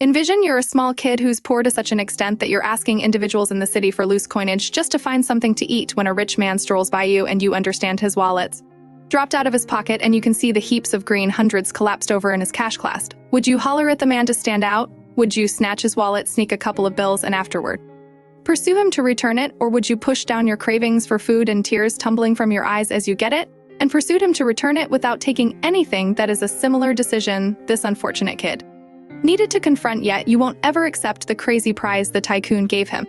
Envision you're a small kid who's poor to such an extent that you're asking individuals in the city for loose coinage just to find something to eat when a rich man strolls by you and you understand his wallet's dropped out of his pocket and you can see the heaps of green hundreds collapsed over in his cash clasp. Would you holler at the man to stand out? Would you snatch his wallet, sneak a couple of bills, and afterward pursue him to return it? Or would you push down your cravings for food and tears tumbling from your eyes as you get it, and pursued him to return it without taking anything? That is a similar decision this unfortunate kid needed to confront, yet you won't ever accept the crazy prize the tycoon gave him.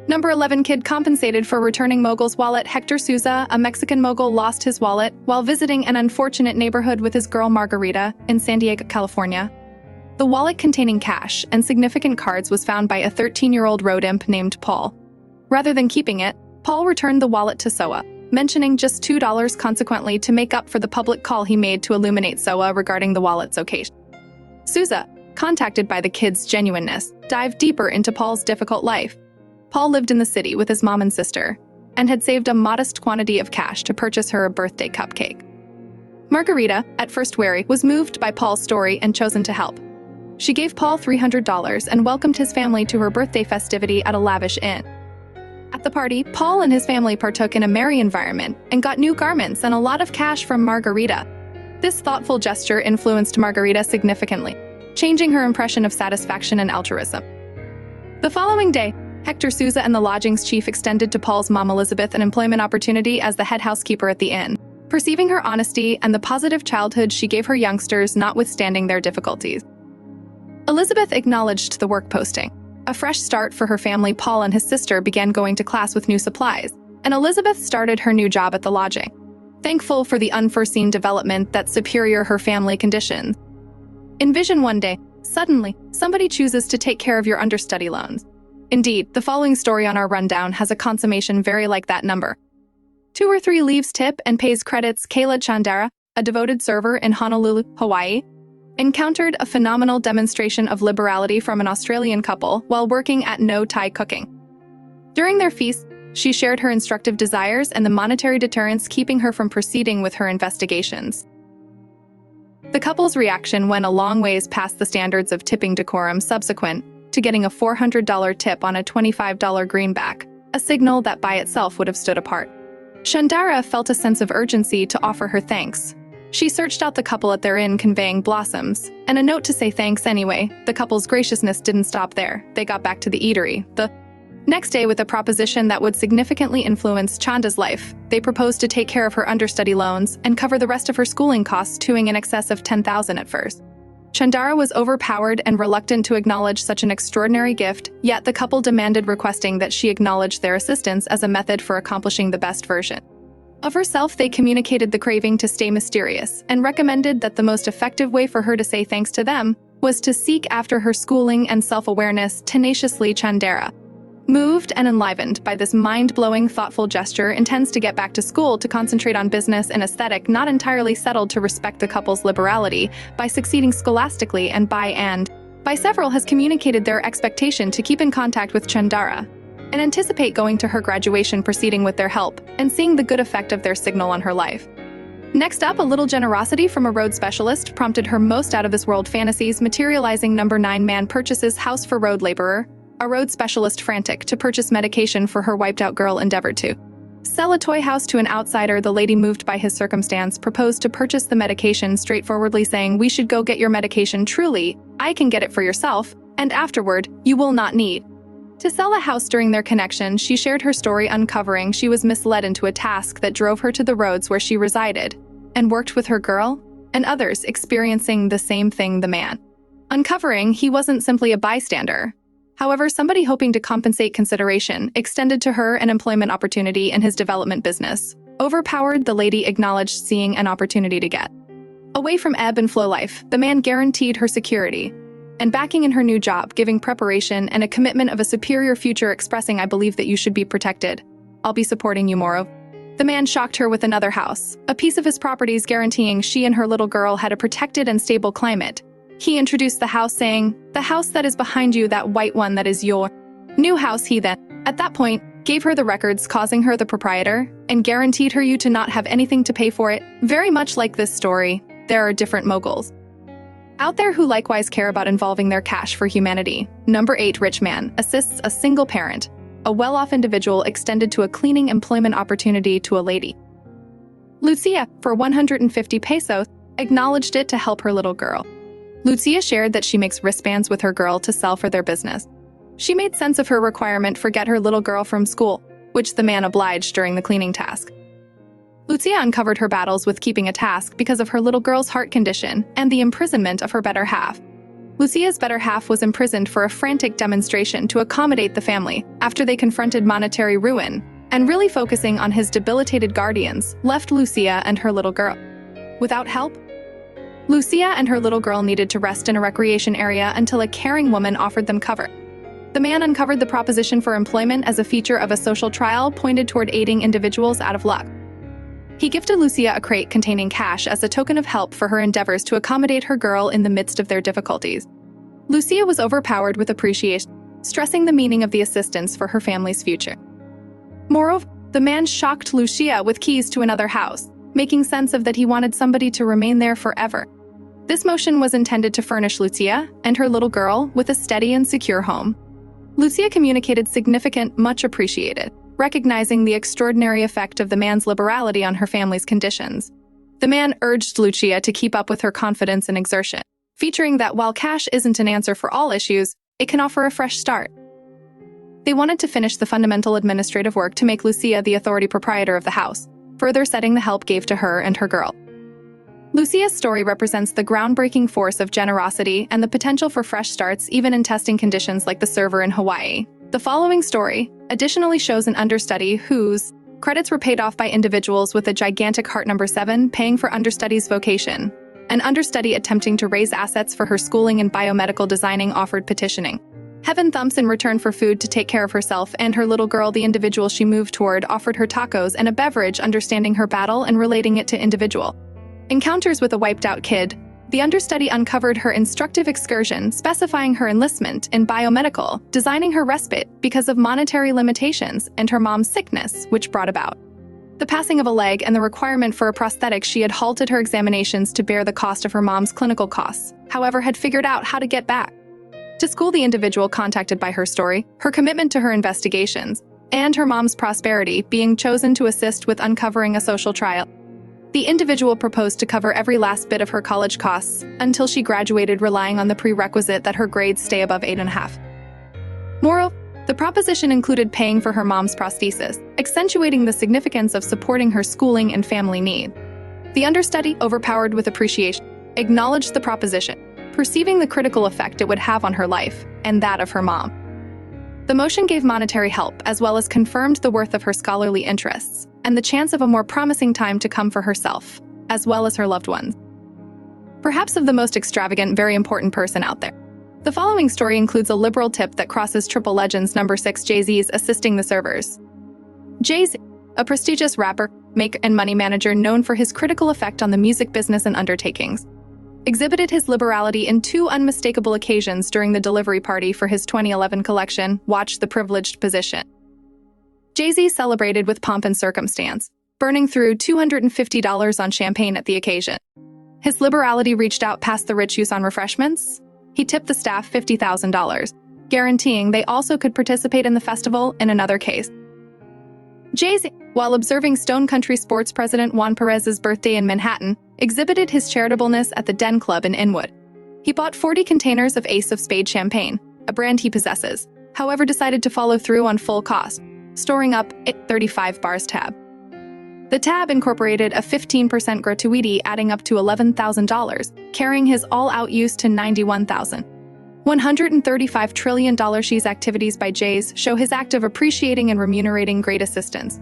Number 11 kid compensated for returning mogul's wallet. Hector Souza, a Mexican mogul, lost his wallet while visiting an unfortunate neighborhood with his girl Margarita in San Diego, California. The wallet containing cash and significant cards was found by a 13-year-old road imp named Paul. Rather than keeping it, Paul returned the wallet to Soa, mentioning just $2 consequently to make up for the public call he made to illuminate Soa regarding the wallet's occasion. Souza, contacted by the kid's genuineness, dived deeper into Paul's difficult life. Paul lived in the city with his mom and sister, and had saved a modest quantity of cash to purchase her a birthday cupcake. Margarita, at first wary, was moved by Paul's story and chosen to help. She gave Paul $300 and welcomed his family to her birthday festivity at a lavish inn. At the party, Paul and his family partook in a merry environment and got new garments and a lot of cash from Margarita. This thoughtful gesture influenced Margarita significantly, changing her impression of satisfaction and altruism. The following day, Hector Souza and the lodgings chief extended to Paul's mom Elizabeth an employment opportunity as the head housekeeper at the inn, perceiving her honesty and the positive childhood she gave her youngsters notwithstanding their difficulties. Elizabeth acknowledged the work posting. A fresh start for her family. Paul and his sister began going to class with new supplies, and Elizabeth started her new job at the lodging, thankful for the unforeseen development that superior her family conditions. Envision one day, suddenly, somebody chooses to take care of your understudy loans. Indeed, the following story on our rundown has a consummation very like that number. 2 or 3 leaves tip and pays credits. Kayla Chandara, a devoted server in Honolulu, Hawaii, encountered a phenomenal demonstration of liberality from an Australian couple while working at No Thai Cooking. During their feast, she shared her instructive desires and the monetary deterrents keeping her from proceeding with her investigations. The couple's reaction went a long ways past the standards of tipping decorum, subsequent to getting a $400 tip on a $25 greenback, a signal that by itself would have stood apart. Chandara felt a sense of urgency to offer her thanks. She searched out the couple at their inn conveying blossoms, and a note to say thanks anyway. The couple's graciousness didn't stop there. They got back to the eatery the next day with a proposition that would significantly influence Chanda's life. They proposed to take care of her understudy loans and cover the rest of her schooling costs, toing in excess of $10,000 at first. Chandara was overpowered and reluctant to acknowledge such an extraordinary gift, yet the couple demanded, requesting that she acknowledge their assistance as a method for accomplishing the best version of herself. They communicated the craving to stay mysterious and recommended that the most effective way for her to say thanks to them was to seek after her schooling and self-awareness tenaciously. Chandara, moved and enlivened by this mind-blowing, thoughtful gesture, intends to get back to school to concentrate on business and aesthetic, not entirely settled to respect the couple's liberality by succeeding scholastically, and by several has communicated their expectation to keep in contact with Chandara and anticipate going to her graduation, proceeding with their help, and seeing the good effect of their signal on her life. Next up, a little generosity from a road specialist prompted her most out-of-this-world fantasies, materializing. Number 9 man purchases house for road laborer. A road specialist frantic to purchase medication for her wiped-out girl endeavored to sell a toy house to an outsider. The lady, moved by his circumstance, proposed to purchase the medication, straightforwardly saying, "We should go get your medication. Truly, I can get it for yourself, and afterward, you will not need to sell a house." During their connection, she shared her story, uncovering she was misled into a task that drove her to the roads where she resided and worked with her girl and others experiencing the same thing. The man, uncovering he wasn't simply a bystander, however, somebody hoping to compensate, consideration extended to her an employment opportunity in his development business. Overpowered, the lady acknowledged seeing an opportunity to get away from ebb and flow life. The man guaranteed her security and backing in her new job, giving preparation and a commitment of a superior future, expressing, "I believe that you should be protected. I'll be supporting you more." The man shocked her with another house, a piece of his properties, guaranteeing she and her little girl had a protected and stable climate. He introduced the house, saying, "The house that is behind you, that white one, that is your new house." He then, at that point, gave her the records, causing her the proprietor, and guaranteed her you to not have anything to pay for it. Very much like this story, there are different moguls out there who likewise care about involving their cash for humanity. Number 8, rich man assists a single parent. A well-off individual extended to a cleaning employment opportunity to a lady. Lucia, for 150 pesos, acknowledged it to help her little girl. Lucia shared that she makes wristbands with her girl to sell for their business. She made sense of her requirement for get her little girl from school, which the man obliged during the cleaning task. Lucia uncovered her battles with keeping a task because of her little girl's heart condition and the imprisonment of her better half. Lucia's better half was imprisoned for a frantic demonstration to accommodate the family after they confronted monetary ruin, and really focusing on his debilitated guardians left Lucia and her little girl without help. Lucia and her little girl needed to rest in a recreation area until a caring woman offered them cover. The man uncovered the proposition for employment as a feature of a social trial pointed toward aiding individuals out of luck. He gifted Lucia a crate containing cash as a token of help for her endeavors to accommodate her girl in the midst of their difficulties. Lucia was overpowered with appreciation, stressing the meaning of the assistance for her family's future. Moreover, the man shocked Lucia with keys to another house, making sense of that he wanted somebody to remain there forever. This motion was intended to furnish Lucia and her little girl with a steady and secure home. Lucia communicated significant, much appreciated, recognizing the extraordinary effect of the man's liberality on her family's conditions. The man urged Lucia to keep up with her confidence and exertion, featuring that while cash isn't an answer for all issues, it can offer a fresh start. They wanted to finish the fundamental administrative work to make Lucia the authority proprietor of the house, further setting the help gave to her and her girl. Lucia's story represents the groundbreaking force of generosity and the potential for fresh starts even in testing conditions like the server in Hawaii. The following story additionally shows an understudy whose credits were paid off by individuals with a gigantic heart. Number 7, paying for understudy's vocation. An understudy attempting to raise assets for her schooling in biomedical designing offered petitioning. Heaven thumps in return for food to take care of herself and her little girl. The individual she moved toward offered her tacos and a beverage, understanding her battle and relating it to individual encounters with a wiped-out kid. The understudy uncovered her instructive excursion, specifying her enlistment in biomedical, designing her respite because of monetary limitations and her mom's sickness, which brought about the passing of a leg and the requirement for a prosthetic. She had halted her examinations to bear the cost of her mom's clinical costs, however had figured out how to get back to school. The individual contacted by her story, her commitment to her investigations, and her mom's prosperity being chosen to assist with uncovering a social trial. The individual proposed to cover every last bit of her college costs until she graduated, relying on the prerequisite that her grades stay above 8.5. Moreover, the proposition included paying for her mom's prosthesis, accentuating the significance of supporting her schooling and family need. The understudy, overpowered with appreciation, acknowledged the proposition, perceiving the critical effect it would have on her life and that of her mom. The motion gave monetary help as well as confirmed the worth of her scholarly interests and the chance of a more promising time to come for herself, as well as her loved ones. Perhaps of the most extravagant, very important person out there. The following story includes a liberal tip that crosses triple legends. Number 6, Jay-Z's assisting the servers. Jay-Z, a prestigious rapper, maker, and money manager known for his critical effect on the music business and undertakings, exhibited his liberality in 2 unmistakable occasions during the delivery party for his 2011 collection, Watch the Privileged Position. Jay-Z celebrated with pomp and circumstance, burning through $250 on champagne at the occasion. His liberality reached out past the rich use on refreshments. He tipped the staff $50,000, guaranteeing they also could participate in the festival. In another case, Jay-Z, while observing Stone Country Sports president Juan Perez's birthday in Manhattan, exhibited his charitableness at the Den Club in Inwood. He bought 40 containers of Ace of Spades champagne, a brand he possesses, however decided to follow through on full cost, storing up a 35 bars tab. The tab incorporated a 15% gratuity, adding up to $11,000, carrying his all-out use to $91,000. $135 trillion. These activities by Jay's show his act of appreciating and remunerating great assistance.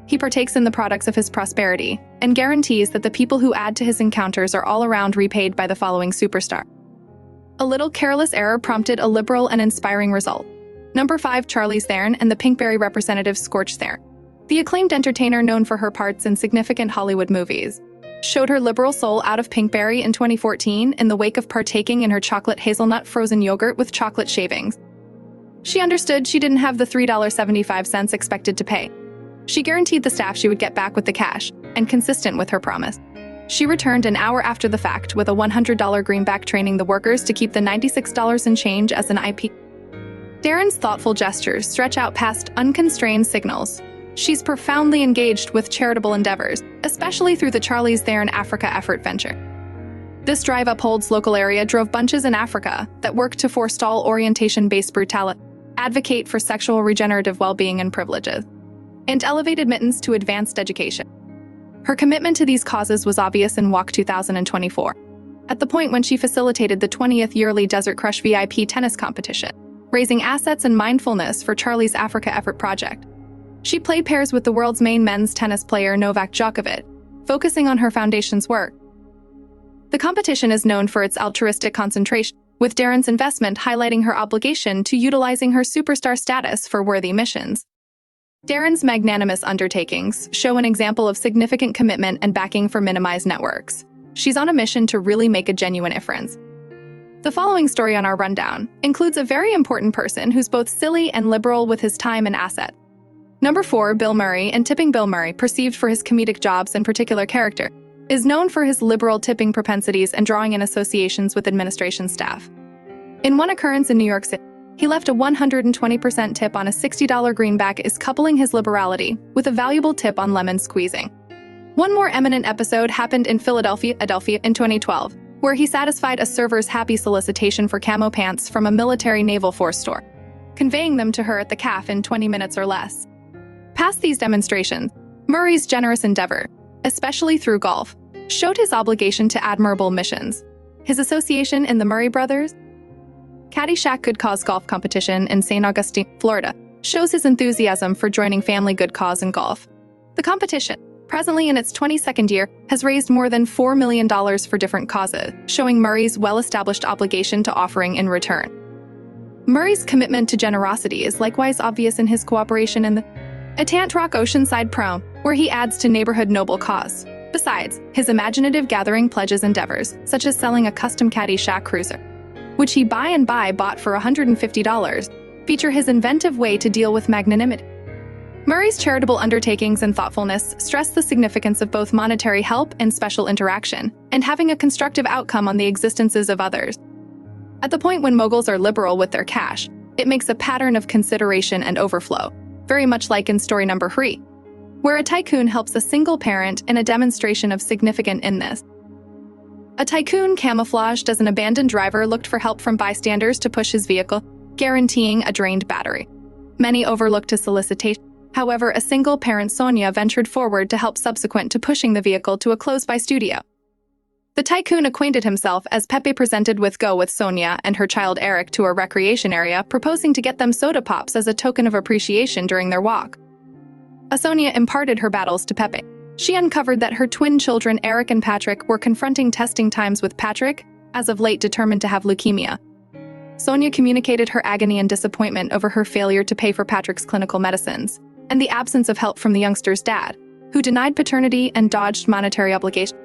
He partakes in the products of his prosperity and guarantees that the people who add to his encounters are all around repaid by the following superstar. A little careless error prompted a liberal and inspiring result. Number 5, Charlize Theron and the Pinkberry representative Scorch Theron. The acclaimed entertainer, known for her parts in significant Hollywood movies, showed her liberal soul out of Pinkberry in 2014 in the wake of partaking in her chocolate hazelnut frozen yogurt with chocolate shavings. She understood she didn't have the $3.75 expected to pay. She guaranteed the staff she would get back with the cash, and consistent with her promise, She returned an hour after the fact with a $100 greenback, training the workers to keep the $96 and change as an IP. Darren's thoughtful gestures stretch out past unconstrained signals. She's profoundly engaged with charitable endeavors, especially through the Charlie's There in Africa effort venture. This drive upholds local area drove bunches in Africa that work to forestall orientation-based brutality, advocate for sexual regenerative well-being and privileges, and elevate admittance to advanced education. Her commitment to these causes was obvious in WAC 2024, at the point when she facilitated the 20th yearly Desert Crush VIP tennis competition, raising assets and mindfulness for Charlie's Africa effort project. She played pairs with the world's main men's tennis player Novak Djokovic, focusing on her foundation's work. The competition is known for its altruistic concentration, with Darren's investment highlighting her obligation to utilizing her superstar status for worthy missions. Darren's magnanimous undertakings show an example of significant commitment and backing for minimized networks. She's on a mission to really make a genuine difference. The following story on our rundown includes a very important person who's both silly and liberal with his time and asset. Number 4, Bill Murray. And tipping. Bill Murray, perceived for his comedic jobs and particular character, is known for his liberal tipping propensities and drawing in associations with administration staff. In one occurrence in New York City, he left a 120% tip on a $60 greenback, is coupling his liberality with a valuable tip on lemon squeezing. One more eminent episode happened in Philadelphia in 2012, where he satisfied a server's happy solicitation for camo pants from a military naval force store, conveying them to her at the CAF in 20 minutes or less. Past these demonstrations, Murray's generous endeavor, especially through golf, showed his obligation to admirable missions. His association in the Murray Brothers Caddyshack Good Cause golf competition in St. Augustine, Florida, shows his enthusiasm for joining family good cause in golf. The competition, presently in its 22nd year, has raised more than $4 million for different causes, showing Murray's well-established obligation to offering in return. Murray's commitment to generosity is likewise obvious in his cooperation in the Etant Rock Oceanside Prom, where he adds to neighborhood noble cause. Besides, his imaginative gathering pledges endeavors, such as selling a custom Caddyshack cruiser, which he bought for $150, feature his inventive way to deal with magnanimity. Murray's charitable undertakings and thoughtfulness stress the significance of both monetary help and special interaction, and having a constructive outcome on the existences of others. At the point when moguls are liberal with their cash, it makes a pattern of consideration and overflow, very much like in story number 3, where a tycoon helps a single parent in a demonstration of significant inness. A tycoon camouflaged as an abandoned driver looked for help from bystanders to push his vehicle, guaranteeing a drained battery. Many overlooked his solicitation. However, a single parent, Sonia, ventured forward to help subsequent to pushing the vehicle to a close-by studio. The tycoon acquainted himself as Pepe presented with go with Sonia and her child Eric to a recreation area, proposing to get them soda pops as a token of appreciation during their walk. Sonia imparted her battles to Pepe. She uncovered that her twin children Eric and Patrick were confronting testing times with Patrick, as of late determined to have leukemia. Sonia communicated her agony and disappointment over her failure to pay for Patrick's clinical medicines, and the absence of help from the youngster's dad, who denied paternity and dodged monetary obligations.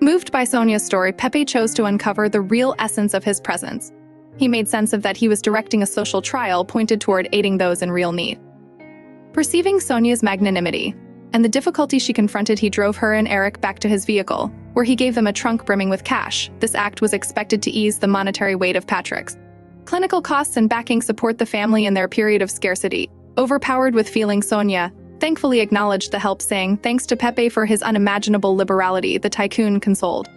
Moved by Sonia's story, Pepe chose to uncover the real essence of his presence. He made sense of that he was directing a social trial pointed toward aiding those in real need. Perceiving Sonia's magnanimity and the difficulty she confronted, he drove her and Eric back to his vehicle, where he gave them a trunk brimming with cash. This act was expected to ease the monetary weight of Patrick's clinical costs and backing support the family in their period of scarcity. Overpowered with feeling, Sonia thankfully acknowledged the help, saying thanks to Pepe for his unimaginable liberality. The tycoon consoled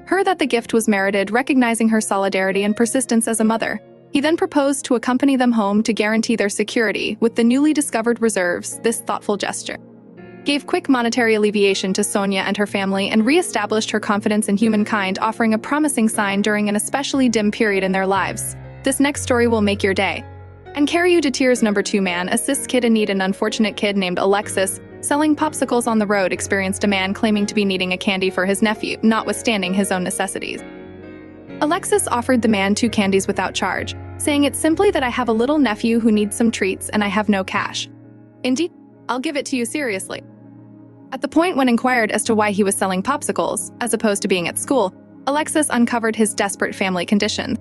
her that the gift was merited, recognizing her solidarity and persistence as a mother. He then proposed to accompany them home to guarantee their security with the newly discovered reserves. This thoughtful gesture gave quick monetary alleviation to Sonia and her family and re-established her confidence in humankind, offering a promising sign during an especially dim period in their lives. This next story will make your day and carry you to tears. Number 2, man assists kid in need. An unfortunate kid named Alexis, selling popsicles on the road, experienced a man claiming to be needing a candy for his nephew, notwithstanding his own necessities. Alexis offered the man 2 candies without charge, saying it's simply that I have a little nephew who needs some treats and I have no cash. Indeed, I'll give it to you seriously. At the point when inquired as to why he was selling popsicles, as opposed to being at school, Alexis uncovered his desperate family condition.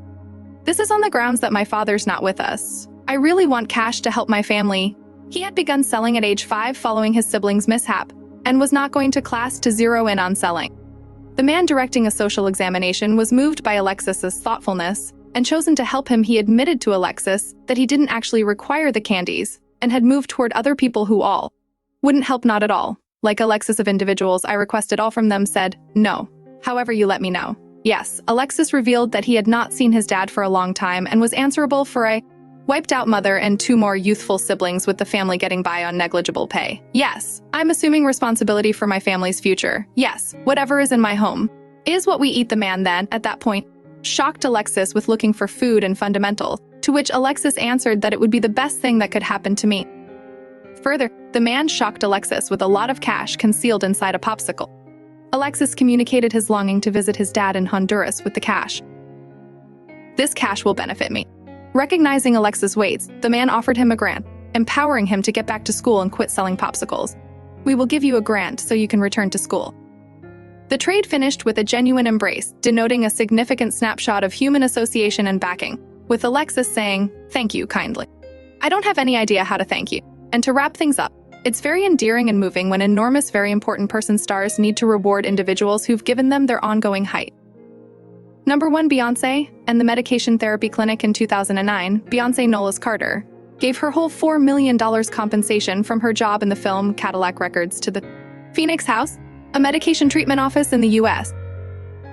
This is on the grounds that my father's not with us. I really want cash to help my family. He had begun selling at age 5 following his siblings' mishap, and was not going to class to zero in on selling. The man directing a social examination was moved by Alexis's thoughtfulness, and chosen to help him. He admitted to Alexis that he didn't actually require the candies and had moved toward other people who all wouldn't help, not at all. Like Alexis, of individuals I requested, all from them said, no. However, you let me know. Yes, Alexis revealed that he had not seen his dad for a long time and was answerable for a wiped-out mother and 2 more youthful siblings, with the family getting by on negligible pay. Yes, I'm assuming responsibility for my family's future. Yes, whatever is in my home is what we eat. The man then, at that point, shocked Alexis with looking for food and fundamentals, to which Alexis answered that it would be the best thing that could happen to me. Further, the man shocked Alexis with a lot of cash concealed inside a popsicle. Alexis communicated his longing to visit his dad in Honduras with the cash. This cash will benefit me. Recognizing Alexis' waits, the man offered him a grant, empowering him to get back to school and quit selling popsicles. We will give you a grant so you can return to school. The trade finished with a genuine embrace, denoting a significant snapshot of human association and backing, with Alexis saying, "Thank you kindly. I don't have any idea how to thank you." And to wrap things up, it's very endearing and moving when enormous, very important person stars need to reward individuals who've given them their ongoing height. Number 1, Beyoncé, and the medication therapy clinic. In 2009, Beyoncé Knowles Carter gave her whole $4 million compensation from her job in the film Cadillac Records to the Phoenix House, a medication treatment office in the U.S.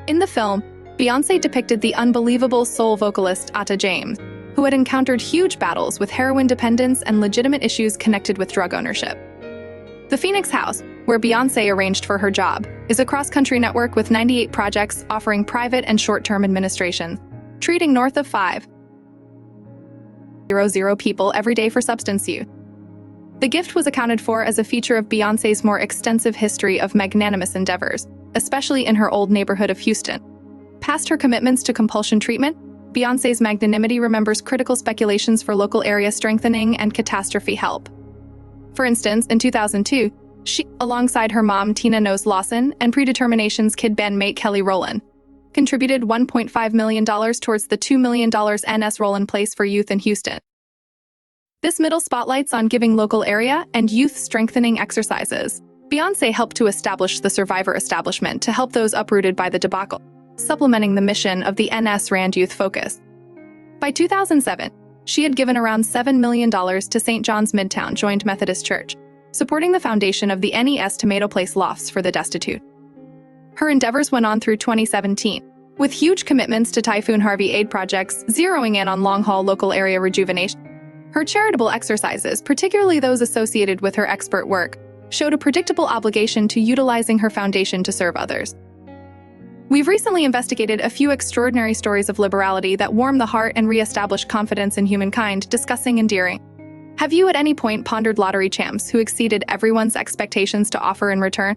In the film, Beyoncé depicted the unbelievable soul vocalist Etta James, who had encountered huge battles with heroin dependence and legitimate issues connected with drug ownership. The Phoenix House, where Beyoncé arranged for her job, is a cross-country network with 98 projects offering private and short-term administration, treating north of 500 people every day for substance use. The gift was accounted for as a feature of Beyoncé's more extensive history of magnanimous endeavors, especially in her old neighborhood of Houston. Past her commitments to compulsion treatment, Beyoncé's magnanimity remembers critical speculations for local area strengthening and catastrophe help. For instance, in 2002, she, alongside her mom Tina Knowles Lawson and Predetermination's kid bandmate Kelly Rowland, contributed $1.5 million towards the $2 million NS Rowland Place for Youth in Houston. This middle spotlights on giving local area and youth strengthening exercises. Beyoncé helped to establish the Survivor Establishment to help those uprooted by the debacle, supplementing the mission of the NS Rand Youth Focus. By 2007, she had given around $7 million to St. John's Midtown Joint Methodist Church, supporting the foundation of the NES Tomato Place Lofts for the Destitute. Her endeavors went on through 2017, with huge commitments to Typhoon Harvey aid projects, zeroing in on long-haul local area rejuvenation. Her charitable exercises, particularly those associated with her expert work, showed a predictable obligation to utilizing her foundation to serve others. We've recently investigated a few extraordinary stories of liberality that warm the heart and re-establish confidence in humankind, discussing endearing. Have you at any point pondered lottery champs who exceeded everyone's expectations to offer in return?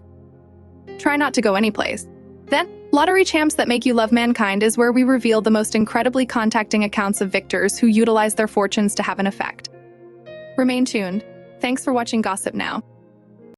Try not to go anyplace. Then, Lottery Champs That Make You Love Mankind is where we reveal the most incredibly contacting accounts of victors who utilize their fortunes to have an effect. Remain tuned. Thanks for watching Gossip Now.